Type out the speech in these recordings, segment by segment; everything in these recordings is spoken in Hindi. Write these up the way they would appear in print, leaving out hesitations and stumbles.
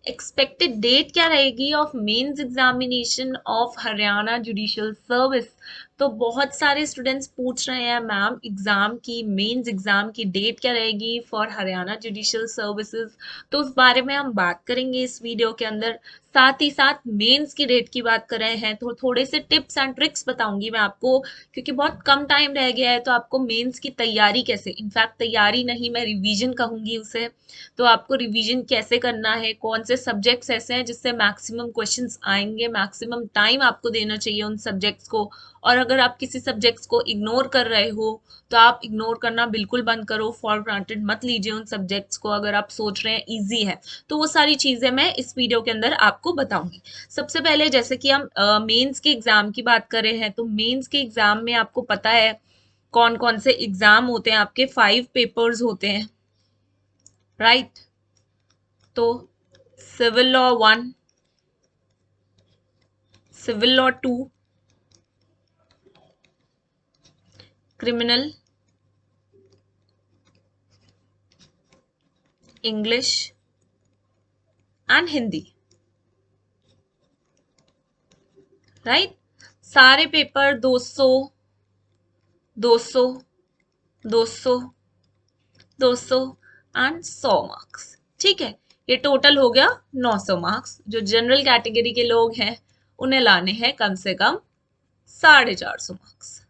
एक्सपेक्टेड डेट क्या रहेगी of mains examination of Haryana judicial service. तो बहुत सारे स्टूडेंट्स पूछ रहे हैं मैम एग्जाम की, मेंस एग्जाम की डेट क्या रहेगी फॉर हरियाणा जुडिशियल सर्विसेज। तो उस बारे में हम बात करेंगे इस वीडियो के अंदर। साथ ही साथ मेंस की डेट की बात कर रहे हैं तो थोड़े से टिप्स एंड ट्रिक्स बताऊंगी मैं आपको, क्योंकि बहुत कम टाइम रह गया है। तो आपको मेंस की तैयारी कैसे, इनफैक्ट तैयारी नहीं मैं रिवीजन कहूंगी उसे, तो आपको रिवीजन कैसे करना है, कौन से सब्जेक्ट्स ऐसे हैं जिससे मैक्सिमम क्वेश्चंस आएंगे, मैक्सिमम टाइम आपको देना चाहिए उन सब्जेक्ट्स को। और अगर आप किसी सब्जेक्ट्स को इग्नोर कर रहे हो तो आप इग्नोर करना बिल्कुल बंद करो, फॉर ग्रांटेड मत लीजिए उन सब्जेक्ट्स को अगर आप सोच रहे हैं इजी है। तो वो सारी चीजें मैं इस वीडियो के अंदर आपको बताऊंगी। सबसे पहले जैसे कि हम मेंस के एग्जाम की बात कर रहे हैं, तो मेंस के एग्जाम में आपको पता है कौन कौन से एग्जाम होते हैं, आपके 5 पेपर्स होते हैं, राइट। तो civil law 1, civil law 2, criminal, English and Hindi, right. सारे पेपर 200 200 200 200 एंड 100 मार्क्स, ठीक है। ये टोटल हो गया 900 मार्क्स। जो जनरल कैटेगरी के लोग हैं उन्हें लाने हैं कम से कम 450 मार्क्स,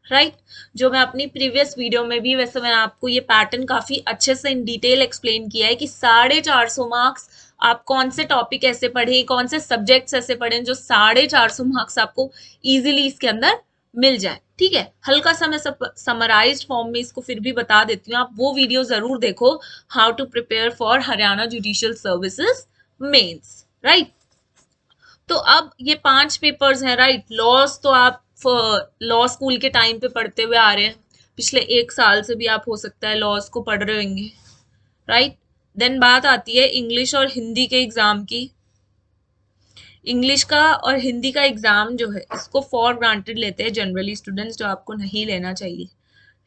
राइट। जो मैं अपनी प्रीवियस वीडियो में भी, वैसे मैंने आपको ये पैटर्न काफी अच्छे से इन डिटेल एक्सप्लेन किया है कि 450 मार्क्स आप कौन से टॉपिक ऐसे पढ़े, कौन से सब्जेक्ट्स ऐसे पढ़े जो 450 मार्क्स आपको इजीली इसके अंदर मिल जाए, ठीक है। हल्का सा मैं समराइज्ड फॉर्म में इसको फिर भी बता देती हूँ, आप वो वीडियो जरूर देखो, how to prepare for Haryana judicial services mains, right. तो अब ये 5 पेपर्स हैं, राइट। लॉस तो आप लॉ स्कूल के टाइम पे पढ़ते हुए आ रहे हैं, पिछले 1 साल से भी आप हो सकता है लॉस को पढ़ रहे होंगे, राइट। देन बात आती है इंग्लिश और हिंदी के एग्जाम की। इंग्लिश का और हिंदी का एग्जाम जो है इसको फॉर ग्रांटेड लेते हैं जनरली स्टूडेंट्स, जो आपको नहीं लेना चाहिए,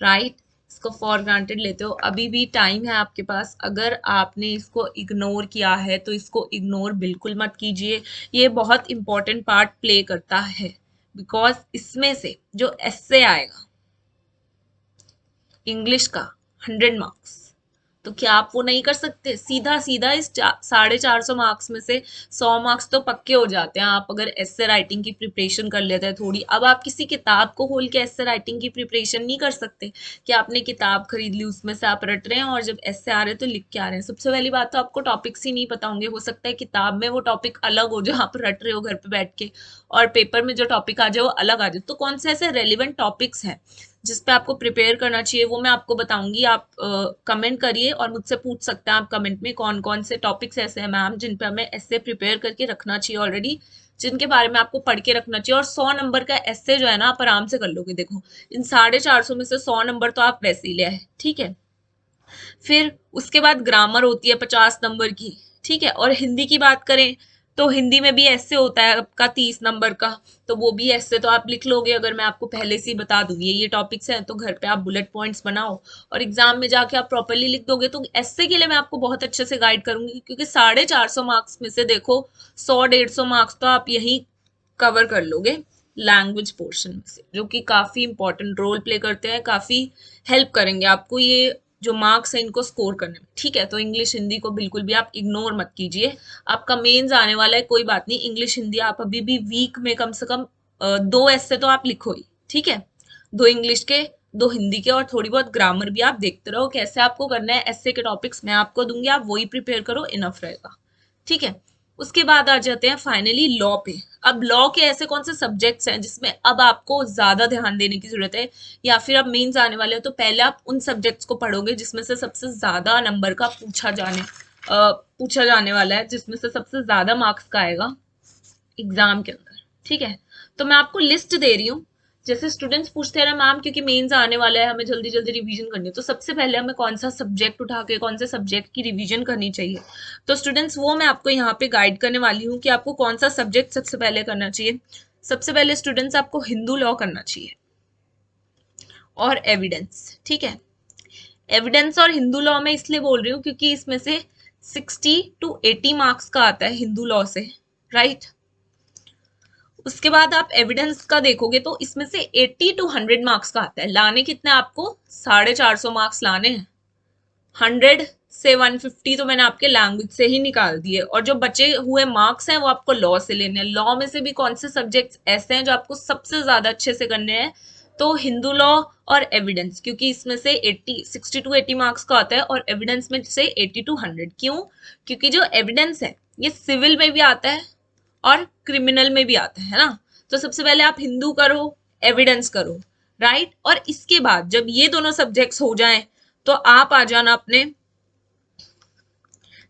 राइट। इसको फॉर ग्रांटेड लेते हो, अभी भी टाइम है आपके पास। अगर आपने इसको इग्नोर किया है तो इसको इग्नोर बिल्कुल मत कीजिए, ये बहुत इंपॉर्टेंट पार्ट प्ले करता है। बिकॉज इसमें से जो एस्से आएगा इंग्लिश का 100 मार्क्स, तो क्या आप वो नहीं कर सकते? सीधा सीधा इस 450 मार्क्स में से 100 मार्क्स तो पक्के हो जाते हैं आप अगर एस्से राइटिंग की प्रिपरेशन कर लेते हैं थोड़ी। अब आप किसी किताब को खोल के एस्से राइटिंग की प्रिपरेशन नहीं कर सकते कि आपने किताब खरीद ली उसमें से आप रट रहे हैं और जब एस्से आ रहे हैं तो लिख के आ रहे हैं। सबसे पहली बात तो आपको टॉपिक्स ही नहीं पता होंगे, हो सकता है किताब में वो टॉपिक अलग हो जो आप रट रहे हो घर पे बैठ के, और पेपर में जो टॉपिक आ जाए वो अलग आ जाए। तो कौन से ऐसे रेलिवेंट टॉपिक्स हैं जिस पे आपको प्रिपेयर करना चाहिए वो मैं आपको बताऊंगी। आप कमेंट करिए और मुझसे पूछ सकते हैं आप कमेंट में कौन कौन से टॉपिक्स ऐसे हैं मैम जिन पे हमें ऐसे प्रिपेयर करके रखना चाहिए ऑलरेडी, जिनके बारे में आपको पढ़ के रखना चाहिए। और 100 नंबर का ऐसे जो है ना आप आराम से कर लोगे। देखो इन 450 में से 100 नंबर तो आप वैसे ही ले आए, ठीक है। फिर उसके बाद ग्रामर होती है 50 नंबर की, ठीक है। और हिंदी की बात करें तो हिंदी में भी ऐसे होता है आपका 30 नंबर का, तो वो भी ऐसे तो आप लिख लोगे अगर मैं आपको पहले से ही बता दूंगी ये टॉपिक्स हैं, तो घर पे आप बुलेट पॉइंट्स बनाओ और एग्जाम में जाके आप प्रॉपरली लिख दोगे। तो ऐसे के लिए मैं आपको बहुत अच्छे से गाइड करूंगी, क्योंकि 450 मार्क्स में से देखो 100-150 मार्क्स तो आप यही कवर कर लोगे लैंग्वेज पोर्शन में से, जो कि काफी इंपॉर्टेंट रोल प्ले करते हैं, काफी हेल्प करेंगे आपको ये जो मार्क्स है इनको स्कोर करने में, ठीक है। तो इंग्लिश हिंदी को बिल्कुल भी आप इग्नोर मत कीजिए। आपका मेंस आने वाला है, कोई बात नहीं, इंग्लिश हिंदी आप अभी भी वीक में कम से कम 2 ऐसे तो आप लिखो ही, ठीक है। 2 इंग्लिश के, 2 हिंदी के, और थोड़ी बहुत ग्रामर भी आप देखते रहो कैसे आपको करना है। ऐसे के टॉपिक्स मैं आपको दूंगी, आप वही प्रिपेयर करो, इनफ रहेगा, ठीक है। उसके बाद आ जाते हैं फाइनली लॉ पे। अब लॉ के ऐसे कौन से सब्जेक्ट्स हैं जिसमें अब आपको ज्यादा ध्यान देने की जरूरत है, या फिर अब मेंस आने वाले हो तो पहले आप उन सब्जेक्ट्स को पढ़ोगे जिसमें से सबसे ज्यादा नंबर का पूछा जाने वाला है, जिसमें से सबसे ज्यादा मार्क्स का आएगा एग्जाम के अंदर, ठीक है। तो मैं आपको लिस्ट दे रही हूँ। जैसे स्टूडेंट्स पूछते हैं ना मैम क्योंकि मेंस आने वाला है हमें जल्दी जल्दी रिवीजन करनी है, तो सबसे पहले हमें कौन सा सब्जेक्ट उठा के कौन से सब्जेक्ट की रिवीजन करनी चाहिए, तो स्टूडेंट्स वो मैं आपको यहाँ पे गाइड करने वाली हूँ कि आपको कौन सा सब्जेक्ट सबसे पहले करना चाहिए। सबसे पहले स्टूडेंट्स आपको हिंदू लॉ करना चाहिए और एविडेंस, ठीक है। एविडेंस और हिंदू लॉ में इसलिए बोल रही हूँ क्योंकि इसमें से 60 to 80 मार्क्स का आता है हिंदू लॉ से, राइट। उसके बाद आप एविडेंस का देखोगे तो इसमें से 80 to 100 मार्क्स का आता है। लाने कितने आपको? 450 मार्क्स लाने हैं। 100 से 150 तो मैंने आपके लैंग्वेज से ही निकाल दिए, और जो बचे हुए मार्क्स हैं वो आपको लॉ से लेने हैं। लॉ में से भी कौन से सब्जेक्ट्स ऐसे हैं जो आपको सबसे ज्यादा अच्छे से करने हैं? तो हिंदू लॉ और एविडेंस, क्योंकि इसमें से 60 to 80 मार्क्स का आता है और एविडेंस में से 80 to 100। क्यों? क्योंकि जो एविडेंस है ये सिविल में भी आता है और क्रिमिनल में भी आता है ना। तो सबसे पहले आप हिंदू करो, एविडेंस करो, राइट। और इसके बाद जब ये दोनों सब्जेक्ट्स हो जाएं तो आप आ जाना अपने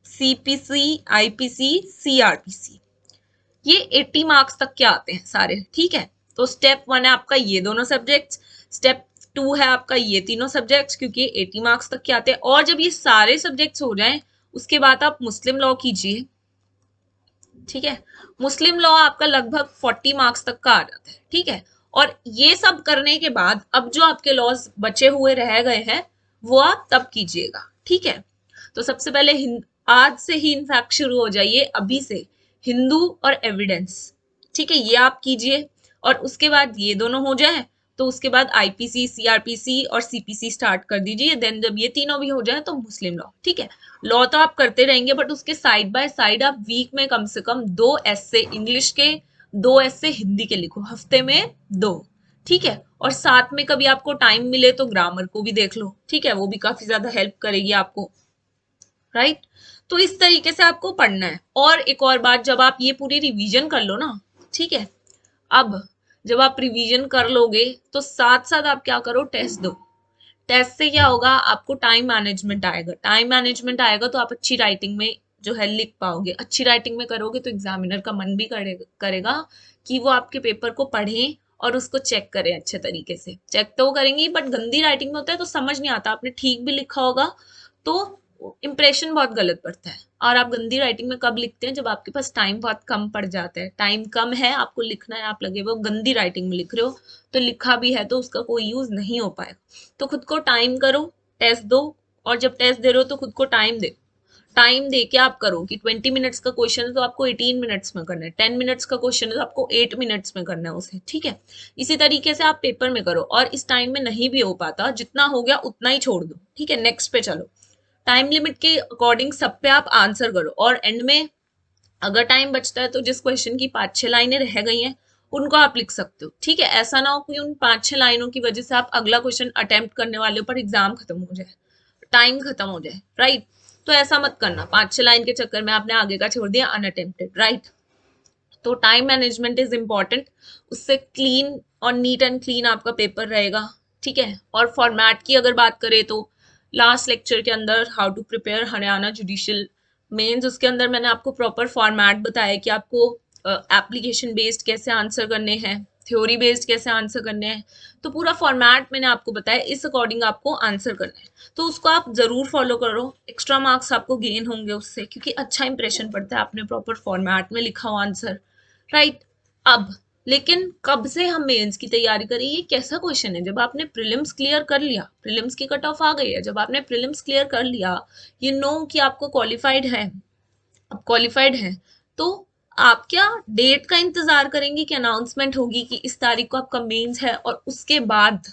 सीपीसी, आईपीसी, सीआरपीसी। ये 80 मार्क्स तक के आते हैं सारे, ठीक है। तो स्टेप 1 है आपका ये दोनों सब्जेक्ट्स, स्टेप 2 है आपका ये तीनों सब्जेक्ट्स, क्योंकि 80 मार्क्स तक के आते हैं। और जब ये सारे सब्जेक्ट्स हो जाएं उसके बाद आप मुस्लिम लॉ कीजिए, ठीक है। मुस्लिम लॉ आपका लगभग 40 मार्क्स तक का आ जाता है, ठीक है। और ये सब करने के बाद अब जो आपके लॉज बचे हुए रह गए हैं वो आप तब कीजिएगा, ठीक है। तो सबसे पहले आज से ही इनफैक्ट शुरू हो जाइए, अभी से, हिंदू और एविडेंस, ठीक है, ये आप कीजिए। और उसके बाद ये दोनों हो जाए तो उसके बाद आईपीसी, सीआरपीसी और सीपीसी स्टार्ट कर दीजिए। देन जब ये तीनों भी हो जाए तो मुस्लिम लॉ, ठीक है। लॉ तो आप करते रहेंगे बट उसके साइड बाय साइड आप वीक में कम से कम 2 ऐसे इंग्लिश के, 2 ऐसे हिंदी के लिखो, हफ्ते में 2, ठीक है। और साथ में कभी आपको टाइम मिले तो ग्रामर को भी देख लो, ठीक है, वो भी काफी ज्यादा हेल्प करेगी आपको, राइट। तो इस तरीके से आपको पढ़ना है। और एक और बात, जब आप ये पूरी रिवीजन कर लो ना, ठीक है, अब जब आप रिवीजन कर लोगे तो साथ साथ आप क्या करो, टेस्ट दो। टेस्ट से क्या होगा, आपको टाइम मैनेजमेंट आएगा। टाइम मैनेजमेंट आएगा तो आप अच्छी राइटिंग में जो है लिख पाओगे। अच्छी राइटिंग में करोगे तो एग्जामिनर का मन भी करेगा कि वो आपके पेपर को पढ़े और उसको चेक करें अच्छे तरीके से। चेक तो वो करेंगे, बट गंदी राइटिंग में होता है तो समझ नहीं आता। आपने ठीक भी लिखा होगा तो इंप्रेशन बहुत गलत पड़ता है। और आप गंदी राइटिंग में कब लिखते हैं? जब आपके पास टाइम बहुत कम पड़ जाता है, टाइम कम है, आपको लिखना है, आप लगे वो गंदी राइटिंग में लिख रहे हो, तो लिखा भी है तो उसका कोई यूज नहीं हो पाएगा। तो खुद को टाइम करो, टेस्ट दो, और जब टेस्ट दे रहे हो तो खुद को टाइम दे। टाइम दे के आप करो कि 20 मिनट्स का क्वेश्चन है तो आपको 18 मिनट्स में करना है, 10 मिनट्स का क्वेश्चन है तो आपको 8 मिनट्स में करना है उसे, ठीक है। इसी तरीके से आप पेपर में करो। और इस टाइम में नहीं भी हो पाता, जितना हो गया उतना ही छोड़ दो, ठीक है, नेक्स्ट पे चलो। टाइम लिमिट के अकॉर्डिंग सब पे आप आंसर करो, और एंड में अगर टाइम बचता है तो जिस क्वेश्चन की 5-6 लाइनें रह गई हैं उनको आप लिख सकते हो, ठीक है। ऐसा ना हो कि उन 5-6 लाइनों की वजह से आप अगला क्वेश्चन अटेम्प्ट करने वाले हो पर एग्जाम खत्म हो जाए, टाइम खत्म हो जाए, राइट। तो ऐसा मत करना, 5-6 लाइन के चक्कर में आपने आगे का छोड़ दिया अनअटेम्प्टेड, राइट। तो टाइम मैनेजमेंट इज इम्पॉर्टेंट, उससे क्लीन और नीट एंड क्लीन आपका पेपर रहेगा, ठीक है। और फॉर्मेट की अगर बात करें तो लास्ट लेक्चर के अंदर how to prepare Haryana judicial mains, उसके अंदर मैंने आपको प्रॉपर फॉर्मेट बताया कि आपको एप्लीकेशन बेस्ड कैसे आंसर करने हैं, थ्योरी बेस्ड कैसे आंसर करने हैं। तो पूरा फॉर्मेट मैंने आपको बताया, इस अकॉर्डिंग आपको आंसर करना है, तो उसको आप जरूर फॉलो करो। एक्स्ट्रा मार्क्स आपको गेन होंगे उससे, क्योंकि अच्छा इंप्रेशन पड़ता है आपने प्रॉपर फॉर्मेट में लिखा हो आंसर, राइट। अब लेकिन कब से हम मेंस की तैयारी करें, ये कैसा क्वेश्चन है? जब आपने प्रीलिम्स क्लियर कर लिया, प्रीलिम्स की कट ऑफ आ गई है, जब आपने प्रीलिम्स क्लियर कर लिया, ये नो कि आपको क्वालिफाइड है, अब क्वालिफाइड है, तो आप क्या डेट का इंतजार करेंगे कि अनाउंसमेंट होगी कि इस तारीख को आपका मेंस है और उसके बाद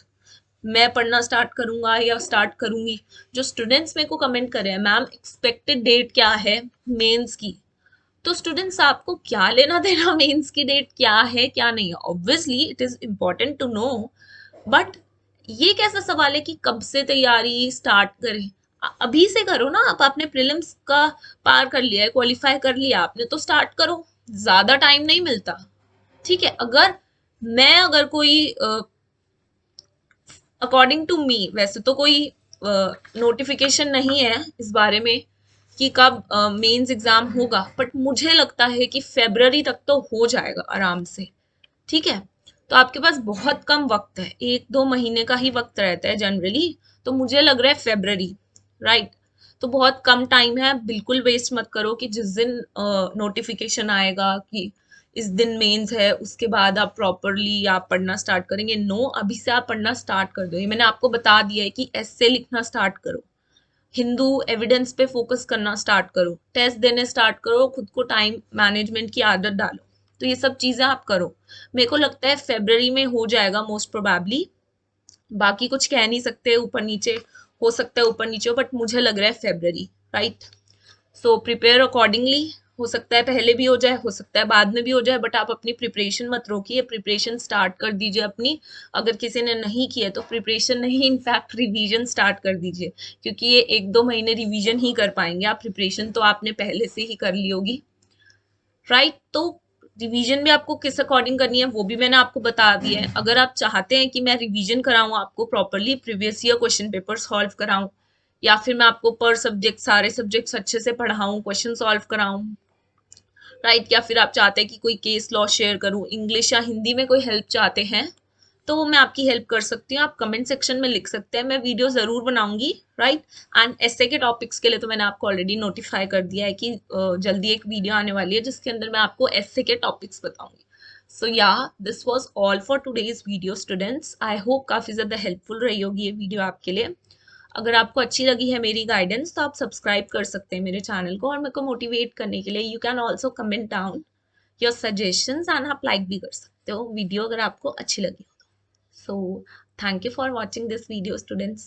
मैं पढ़ना स्टार्ट करूंगा या स्टार्ट करूंगी? जो स्टूडेंट्स मेरे को कमेंट कर रहे हैं, मैम एक्सपेक्टेड डेट क्या है मेंस की, तो स्टूडेंट्स आपको क्या लेना देना मेंस की डेट क्या है क्या नहीं है? Obviously it is important to know, but ये कैसा सवाल है कि कब से तैयारी स्टार्ट करें? अभी से करो ना। आप आपने प्रीलिम्स का पार कर लिया है, क्वालिफाई कर लिया आपने, तो स्टार्ट करो, ज्यादा टाइम नहीं मिलता, ठीक है। अगर कोई अकॉर्डिंग टू मी, वैसे तो कोई नोटिफिकेशन नहीं है इस बारे में कि कब मेंस एग्जाम होगा, बट मुझे लगता है कि फरवरी तक तो हो जाएगा आराम से, ठीक है। तो आपके पास बहुत कम वक्त है, 1-2 महीने का ही वक्त रहता है जनरली, तो मुझे लग रहा है फरवरी, राइट। तो बहुत कम टाइम है, बिल्कुल वेस्ट मत करो कि जिस दिन नोटिफिकेशन आएगा कि इस दिन मेंस है उसके बाद आप प्रॉपरली आप पढ़ना स्टार्ट करेंगे। नो, अभी से आप पढ़ना स्टार्ट कर दो। ये मैंने आपको बता दिया है कि ऐसे लिखना स्टार्ट करो, हिंदू एविडेंस पे फोकस करना स्टार्ट करो, टेस्ट देने स्टार्ट करो, खुद को टाइम मैनेजमेंट की आदत डालो। तो ये सब चीजें आप करो। मेरे को लगता है फेब्रवरी में हो जाएगा मोस्ट प्रोबेबली, बाकी कुछ कह नहीं सकते, ऊपर नीचे हो सकता है, ऊपर नीचे हो, बट मुझे लग रहा है February, right. So prepare accordingly, हो सकता है पहले भी हो जाए, हो सकता है बाद में भी हो जाए, बट आप अपनी प्रिपरेशन मत रोकिए, प्रिपरेशन स्टार्ट कर दीजिए अपनी। अगर किसी ने नहीं किया तो प्रिपरेशन नहीं, इनफैक्ट रिवीजन स्टार्ट कर दीजिए, क्योंकि ये 1-2 महीने रिवीजन ही कर पाएंगे आप, प्रिपरेशन तो आपने पहले से ही कर ली होगी, राइट। तो रिवीजन भी आपको किस अकॉर्डिंग करनी है वो भी मैंने आपको बता दिया है। अगर आप चाहते हैं कि मैं रिवीजन कराऊं आपको properly, previous year question paper solve कराऊं, या फिर मैं आपको पर सब्जेक्ट सारे सब्जेक्ट्स अच्छे से पढ़ाऊं, क्वेश्चन सॉल्व कराऊं, राइट, या फिर आप चाहते हैं कि कोई केस लॉ शेयर करूं, इंग्लिश या हिंदी में कोई हेल्प चाहते हैं, तो वो मैं आपकी हेल्प कर सकती हूँ। आप कमेंट सेक्शन में लिख सकते हैं, मैं वीडियो जरूर बनाऊंगी, राइट। एंड ऐसे के टॉपिक्स के लिए तो मैंने आपको ऑलरेडी नोटिफाई कर दिया है कि जल्दी एक वीडियो आने वाली है जिसके अंदर मैं आपको ऐसे के टॉपिक्स बताऊंगी। सो या, this was all for today's video students. I hope काफी ज्यादा हेल्पफुल रही होगी ये वीडियो आपके लिए। अगर आपको अच्छी लगी है मेरी गाइडेंस तो आप सब्सक्राइब कर सकते हैं मेरे चैनल को, और मेरे को मोटिवेट करने के लिए you can also comment down your suggestions, and आप लाइक भी कर सकते हो वीडियो अगर आपको अच्छी लगी हो। So, thank you for watching this video, students.